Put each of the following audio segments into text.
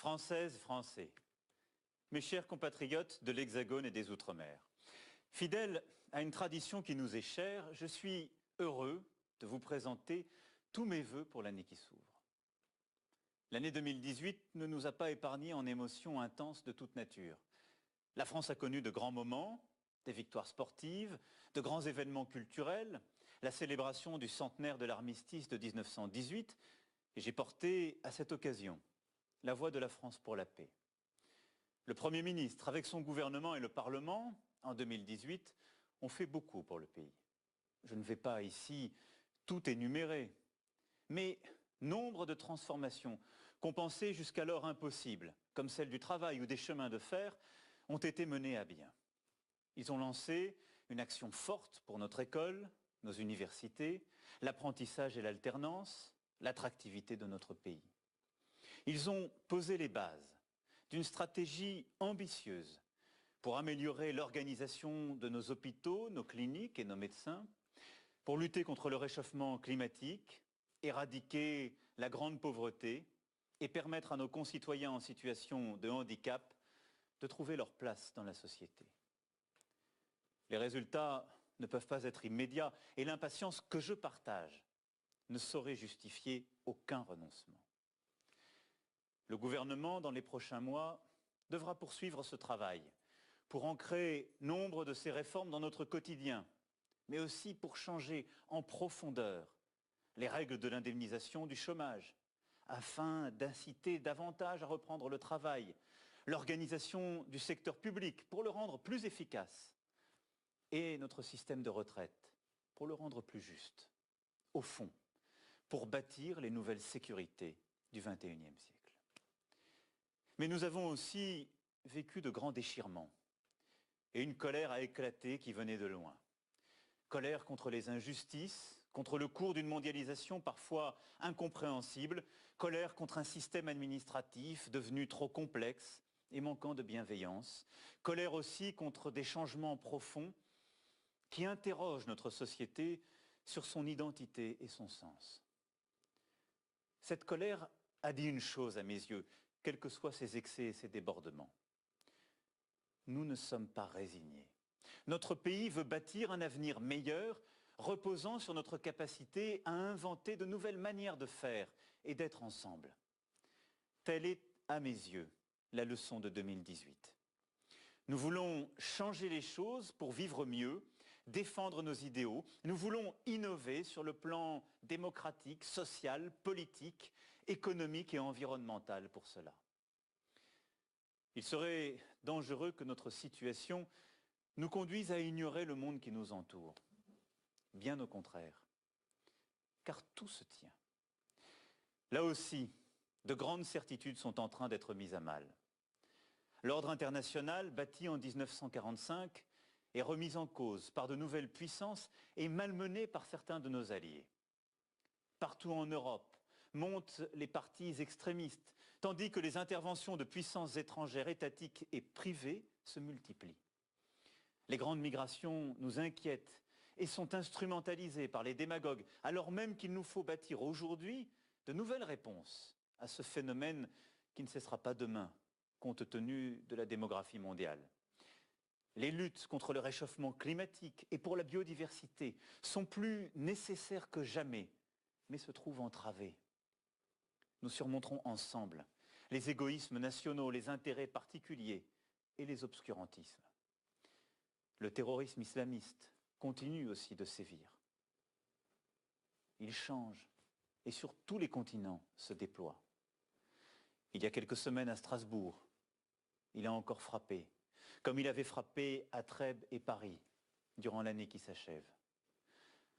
Françaises, Français, mes chers compatriotes de l'Hexagone et des Outre-mer, fidèle à une tradition qui nous est chère, je suis heureux de vous présenter tous mes vœux pour l'année qui s'ouvre. L'année 2018 ne nous a pas épargnés en émotions intenses de toute nature. La France a connu de grands moments, des victoires sportives, de grands événements culturels, la célébration du centenaire de l'armistice de 1918, et j'ai porté à cette occasion la voix de la France pour la paix. Le Premier ministre, avec son gouvernement et le Parlement, en 2018, ont fait beaucoup pour le pays. Je ne vais pas ici tout énumérer, mais nombre de transformations qu'on pensait jusqu'alors impossibles, comme celle du travail ou des chemins de fer, ont été menées à bien. Ils ont lancé une action forte pour notre école, nos universités, l'apprentissage et l'alternance, l'attractivité de notre pays. Ils ont posé les bases d'une stratégie ambitieuse pour améliorer l'organisation de nos hôpitaux, nos cliniques et nos médecins, pour lutter contre le réchauffement climatique, éradiquer la grande pauvreté et permettre à nos concitoyens en situation de handicap de trouver leur place dans la société. Les résultats ne peuvent pas être immédiats et l'impatience que je partage ne saurait justifier aucun renoncement. Le gouvernement, dans les prochains mois, devra poursuivre ce travail pour ancrer nombre de ces réformes dans notre quotidien, mais aussi pour changer en profondeur les règles de l'indemnisation du chômage, afin d'inciter davantage à reprendre le travail, l'organisation du secteur public pour le rendre plus efficace, et notre système de retraite pour le rendre plus juste. Au fond, pour bâtir les nouvelles sécurités du XXIe siècle. Mais nous avons aussi vécu de grands déchirements et une colère a éclaté qui venait de loin. Colère contre les injustices, contre le cours d'une mondialisation parfois incompréhensible, colère contre un système administratif devenu trop complexe et manquant de bienveillance, colère aussi contre des changements profonds qui interrogent notre société sur son identité et son sens. Cette colère a dit une chose à mes yeux, quels que soient ses excès et ses débordements. Nous ne sommes pas résignés. Notre pays veut bâtir un avenir meilleur, reposant sur notre capacité à inventer de nouvelles manières de faire et d'être ensemble. Telle est, à mes yeux, la leçon de 2018. Nous voulons changer les choses pour vivre mieux, défendre nos idéaux. Nous voulons innover sur le plan démocratique, social, politique, économique et environnemental pour cela. Il serait dangereux que notre situation nous conduise à ignorer le monde qui nous entoure. Bien au contraire, car tout se tient. Là aussi, de grandes certitudes sont en train d'être mises à mal. L'ordre international, bâti en 1945, est remis en cause par de nouvelles puissances et malmené par certains de nos alliés. Partout en Europe montent les partis extrémistes, tandis que les interventions de puissances étrangères, étatiques et privées se multiplient. Les grandes migrations nous inquiètent et sont instrumentalisées par les démagogues, alors même qu'il nous faut bâtir aujourd'hui de nouvelles réponses à ce phénomène qui ne cessera pas demain, compte tenu de la démographie mondiale. Les luttes contre le réchauffement climatique et pour la biodiversité sont plus nécessaires que jamais, mais se trouvent entravées. Nous surmonterons ensemble les égoïsmes nationaux, les intérêts particuliers et les obscurantismes. Le terrorisme islamiste continue aussi de sévir. Il change et sur tous les continents se déploie. Il y a quelques semaines à Strasbourg, il a encore frappé, comme il avait frappé à Trèbes et Paris durant l'année qui s'achève.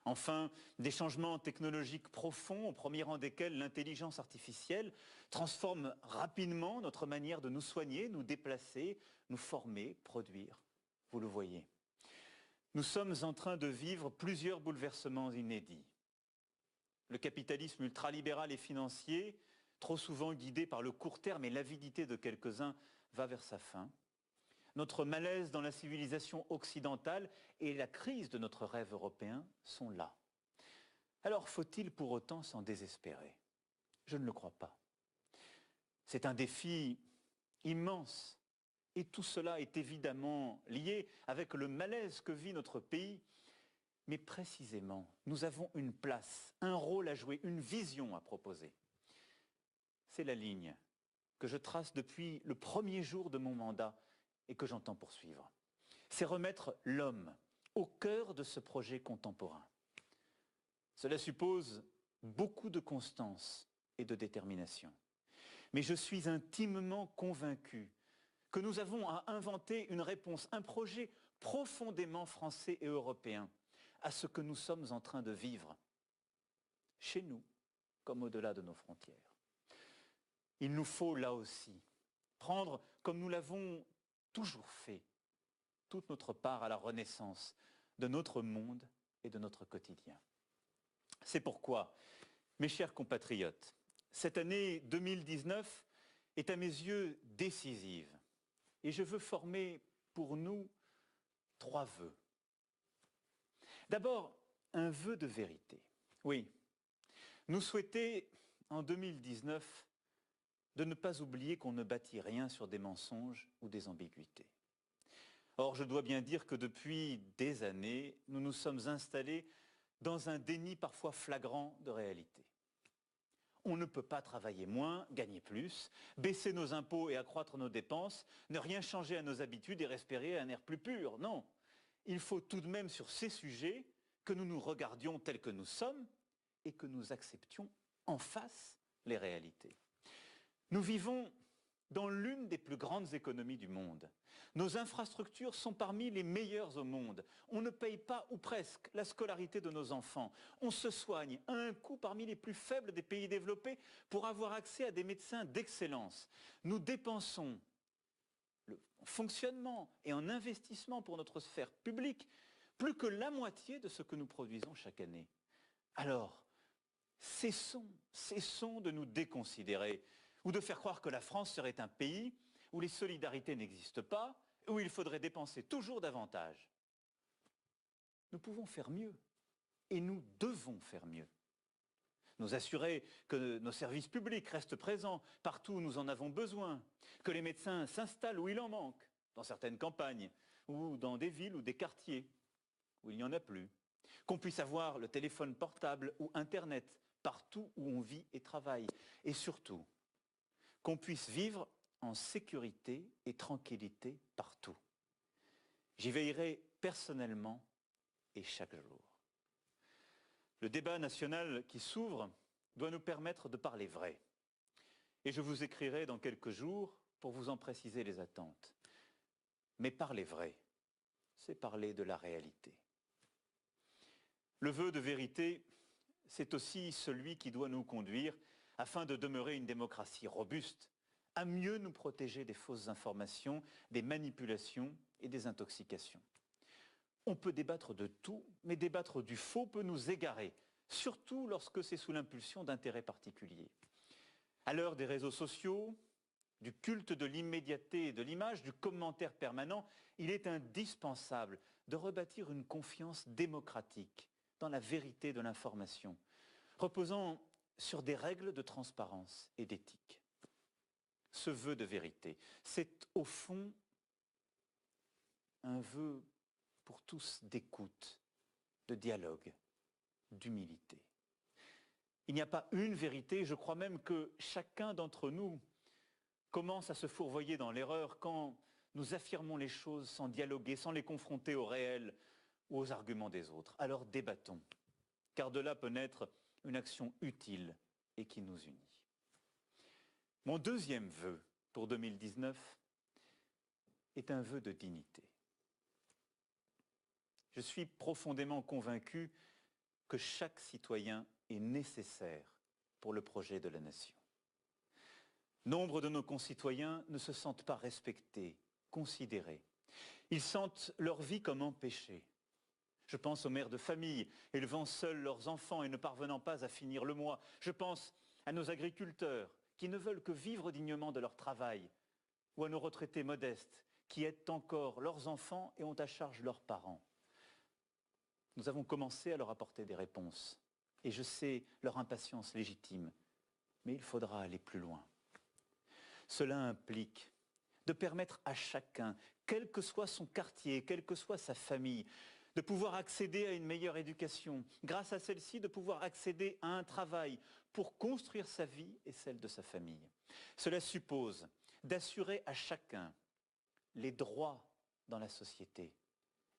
Enfin, des changements technologiques profonds, au premier rang desquels l'intelligence artificielle, transforment rapidement notre manière de nous soigner, nous déplacer, nous former, produire. Vous le voyez. Nous sommes en train de vivre plusieurs bouleversements inédits. Le capitalisme ultralibéral et financier, trop souvent guidé par le court terme et l'avidité de quelques-uns, va vers sa fin. Notre malaise dans la civilisation occidentale et la crise de notre rêve européen sont là. Alors faut-il pour autant s'en désespérer? Je ne le crois pas. C'est un défi immense. Et tout cela est évidemment lié avec le malaise que vit notre pays. Mais précisément, nous avons une place, un rôle à jouer, une vision à proposer. C'est la ligne que je trace depuis le premier jour de mon mandat et que j'entends poursuivre. C'est remettre l'homme au cœur de ce projet contemporain. Cela suppose beaucoup de constance et de détermination. Mais je suis intimement convaincu que nous avons à inventer une réponse, un projet profondément français et européen à ce que nous sommes en train de vivre, chez nous comme au-delà de nos frontières. Il nous faut là aussi prendre, comme nous l'avons toujours fait, toute notre part à la renaissance de notre monde et de notre quotidien. C'est pourquoi, mes chers compatriotes, cette année 2019 est à mes yeux décisive. Et je veux former pour nous 3 vœux. D'abord, un vœu de vérité. Oui, nous souhaitons en 2019 de ne pas oublier qu'on ne bâtit rien sur des mensonges ou des ambiguïtés. Or, je dois bien dire que depuis des années, nous nous sommes installés dans un déni parfois flagrant de réalité. On ne peut pas travailler moins, gagner plus, baisser nos impôts et accroître nos dépenses, ne rien changer à nos habitudes et respirer un air plus pur. Non, il faut tout de même sur ces sujets que nous nous regardions tels que nous sommes et que nous acceptions en face les réalités. Nous vivons dans l'une des plus grandes économies du monde. Nos infrastructures sont parmi les meilleures au monde. On ne paye pas, ou presque, la scolarité de nos enfants. On se soigne à un coût parmi les plus faibles des pays développés pour avoir accès à des médecins d'excellence. Nous dépensons en fonctionnement et en investissement pour notre sphère publique plus que la moitié de ce que nous produisons chaque année. Alors, cessons de nous déconsidérer ou de faire croire que la France serait un pays où les solidarités n'existent pas, où il faudrait dépenser toujours davantage. Nous pouvons faire mieux et nous devons faire mieux. Nous assurer que nos services publics restent présents partout où nous en avons besoin, que les médecins s'installent où il en manque, dans certaines campagnes, ou dans des villes ou des quartiers où il n'y en a plus, qu'on puisse avoir le téléphone portable ou Internet partout où on vit et travaille, et surtout, qu'on puisse vivre en sécurité et tranquillité partout. J'y veillerai personnellement et chaque jour. Le débat national qui s'ouvre doit nous permettre de parler vrai. Et je vous écrirai dans quelques jours pour vous en préciser les attentes. Mais parler vrai, c'est parler de la réalité. Le vœu de vérité, c'est aussi celui qui doit nous conduire, afin de demeurer une démocratie robuste, à mieux nous protéger des fausses informations, des manipulations et des intoxications. On peut débattre de tout, mais débattre du faux peut nous égarer, surtout lorsque c'est sous l'impulsion d'intérêts particuliers. À l'heure des réseaux sociaux, du culte de l'immédiateté et de l'image, du commentaire permanent, il est indispensable de rebâtir une confiance démocratique dans la vérité de l'information, reposant sur des règles de transparence et d'éthique. Ce vœu de vérité, c'est au fond un vœu pour tous d'écoute, de dialogue, d'humilité. Il n'y a pas une vérité, je crois même que chacun d'entre nous commence à se fourvoyer dans l'erreur quand nous affirmons les choses sans dialoguer, sans les confronter au réel ou aux arguments des autres. Alors débattons, car de là peut naître une action utile et qui nous unit. Mon deuxième vœu pour 2019 est un vœu de dignité. Je suis profondément convaincu que chaque citoyen est nécessaire pour le projet de la nation. Nombre de nos concitoyens ne se sentent pas respectés, considérés. Ils sentent leur vie comme empêchée. Je pense aux mères de famille élevant seuls leurs enfants et ne parvenant pas à finir le mois. Je pense à nos agriculteurs qui ne veulent que vivre dignement de leur travail, ou à nos retraités modestes qui aident encore leurs enfants et ont à charge leurs parents. Nous avons commencé à leur apporter des réponses, et je sais leur impatience légitime, mais il faudra aller plus loin. Cela implique de permettre à chacun, quel que soit son quartier, quelle que soit sa famille, de pouvoir accéder à une meilleure éducation, grâce à celle-ci de pouvoir accéder à un travail pour construire sa vie et celle de sa famille. Cela suppose d'assurer à chacun les droits dans la société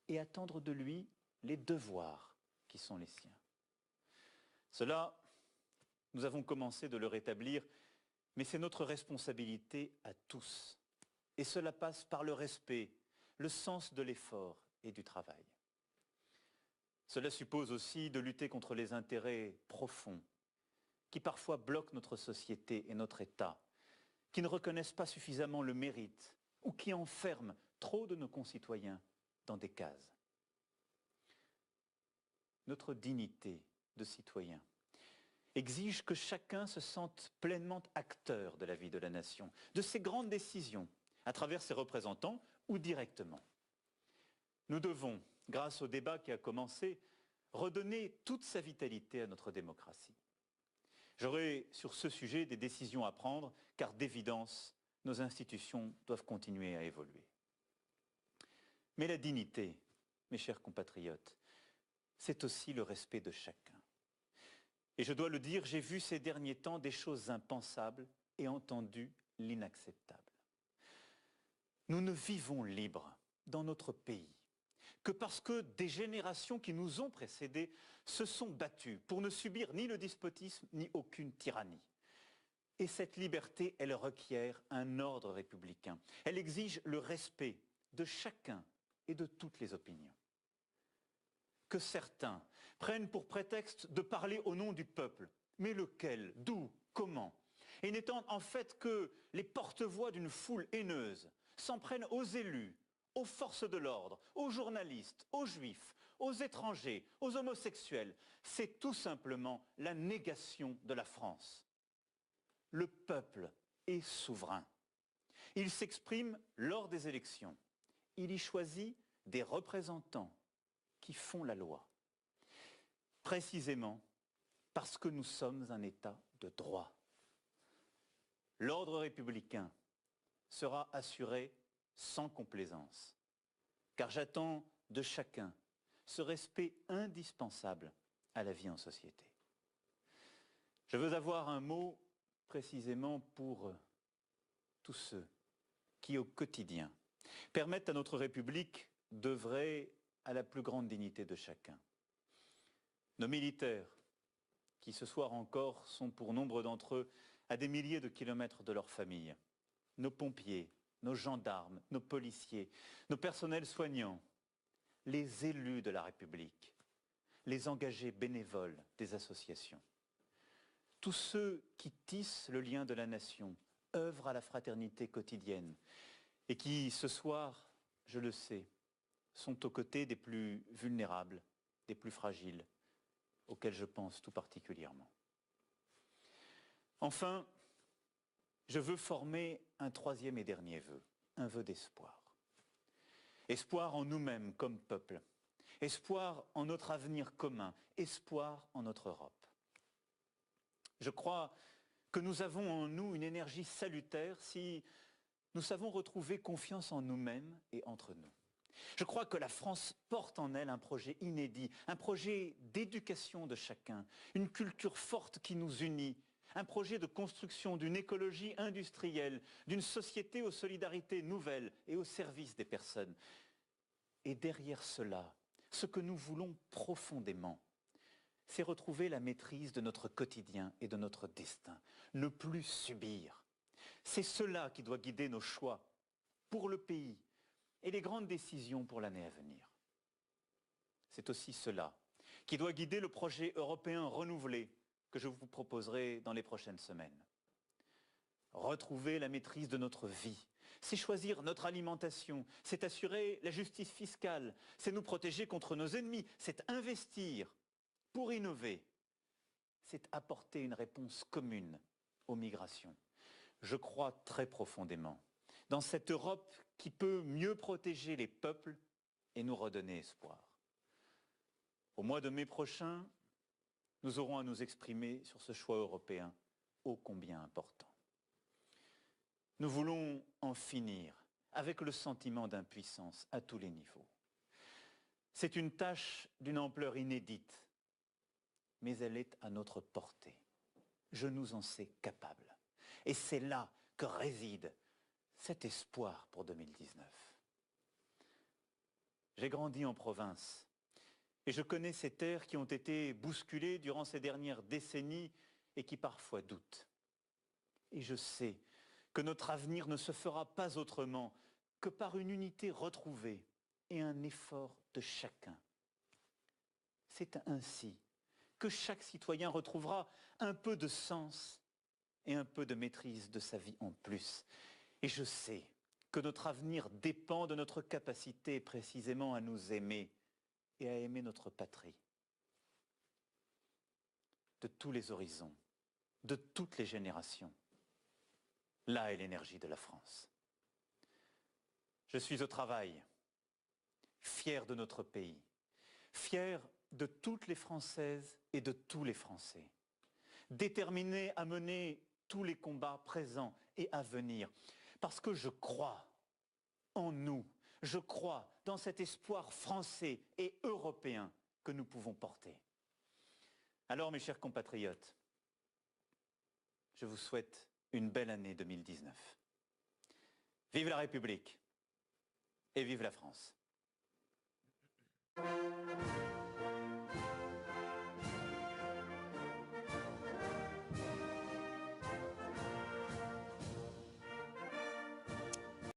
et attendre de lui les devoirs qui sont les siens. Cela, nous avons commencé de le rétablir, mais c'est notre responsabilité à tous. Et cela passe par le respect, le sens de l'effort et du travail. Cela suppose aussi de lutter contre les intérêts profonds qui parfois bloquent notre société et notre État, qui ne reconnaissent pas suffisamment le mérite ou qui enferment trop de nos concitoyens dans des cases. Notre dignité de citoyen exige que chacun se sente pleinement acteur de la vie de la nation, de ses grandes décisions, à travers ses représentants ou directement. Nous devons, grâce au débat qui a commencé, redonner toute sa vitalité à notre démocratie. J'aurai sur ce sujet des décisions à prendre, car d'évidence, nos institutions doivent continuer à évoluer. Mais la dignité, mes chers compatriotes, c'est aussi le respect de chacun. Et je dois le dire, j'ai vu ces derniers temps des choses impensables et entendu l'inacceptable. Nous ne vivons libres dans notre pays que parce que des générations qui nous ont précédés se sont battues pour ne subir ni le despotisme ni aucune tyrannie. Et cette liberté, elle requiert un ordre républicain. Elle exige le respect de chacun et de toutes les opinions. Que certains prennent pour prétexte de parler au nom du peuple, mais lequel, d'où, comment, et n'étant en fait que les porte-voix d'une foule haineuse, s'en prennent aux élus, aux forces de l'ordre, aux journalistes, aux juifs, aux étrangers, aux homosexuels. C'est tout simplement la négation de la France. Le peuple est souverain. Il s'exprime lors des élections. Il y choisit des représentants qui font la loi. Précisément parce que nous sommes un État de droit. L'ordre républicain sera assuré sans complaisance, car j'attends de chacun ce respect indispensable à la vie en société. Je veux avoir un mot précisément pour tous ceux qui, au quotidien, permettent à notre République d'œuvrer à la plus grande dignité de chacun. Nos militaires, qui ce soir encore sont pour nombre d'entre eux à des milliers de kilomètres de leur famille, nos pompiers, nos gendarmes, nos policiers, nos personnels soignants, les élus de la République, les engagés bénévoles des associations. Tous ceux qui tissent le lien de la nation, œuvrent à la fraternité quotidienne et qui, ce soir, je le sais, sont aux côtés des plus vulnérables, des plus fragiles, auxquels je pense tout particulièrement. Enfin, je veux former un troisième et dernier vœu, un vœu d'espoir. Espoir en nous-mêmes comme peuple, espoir en notre avenir commun, espoir en notre Europe. Je crois que nous avons en nous une énergie salutaire si nous savons retrouver confiance en nous-mêmes et entre nous. Je crois que la France porte en elle un projet inédit, un projet d'éducation de chacun, une culture forte qui nous unit, un projet de construction d'une écologie industrielle, d'une société aux solidarités nouvelles et au service des personnes. Et derrière cela, ce que nous voulons profondément, c'est retrouver la maîtrise de notre quotidien et de notre destin, ne plus subir. C'est cela qui doit guider nos choix pour le pays et les grandes décisions pour l'année à venir. C'est aussi cela qui doit guider le projet européen renouvelé que je vous proposerai dans les prochaines semaines. Retrouver la maîtrise de notre vie, c'est choisir notre alimentation, c'est assurer la justice fiscale, c'est nous protéger contre nos ennemis, c'est investir pour innover, c'est apporter une réponse commune aux migrations. Je crois très profondément dans cette Europe qui peut mieux protéger les peuples et nous redonner espoir. Au mois de mai prochain, nous aurons à nous exprimer sur ce choix européen ô combien important. Nous voulons en finir avec le sentiment d'impuissance à tous les niveaux. C'est une tâche d'une ampleur inédite, mais elle est à notre portée. Je nous en sais capable. Et c'est là que réside cet espoir pour 2019. J'ai grandi en province et je connais ces terres qui ont été bousculées durant ces dernières décennies et qui parfois doutent. Et je sais que notre avenir ne se fera pas autrement que par une unité retrouvée et un effort de chacun. C'est ainsi que chaque citoyen retrouvera un peu de sens et un peu de maîtrise de sa vie en plus. Et je sais que notre avenir dépend de notre capacité précisément à nous aimer et à aimer notre patrie. De tous les horizons, de toutes les générations. Là est l'énergie de la France. Je suis au travail, fier de notre pays, fier de toutes les Françaises et de tous les Français, déterminé à mener tous les combats présents et à venir, parce que je crois en nous, je crois dans cet espoir français et européen que nous pouvons porter. Alors, mes chers compatriotes, je vous souhaite une belle année 2019. Vive la République et vive la France.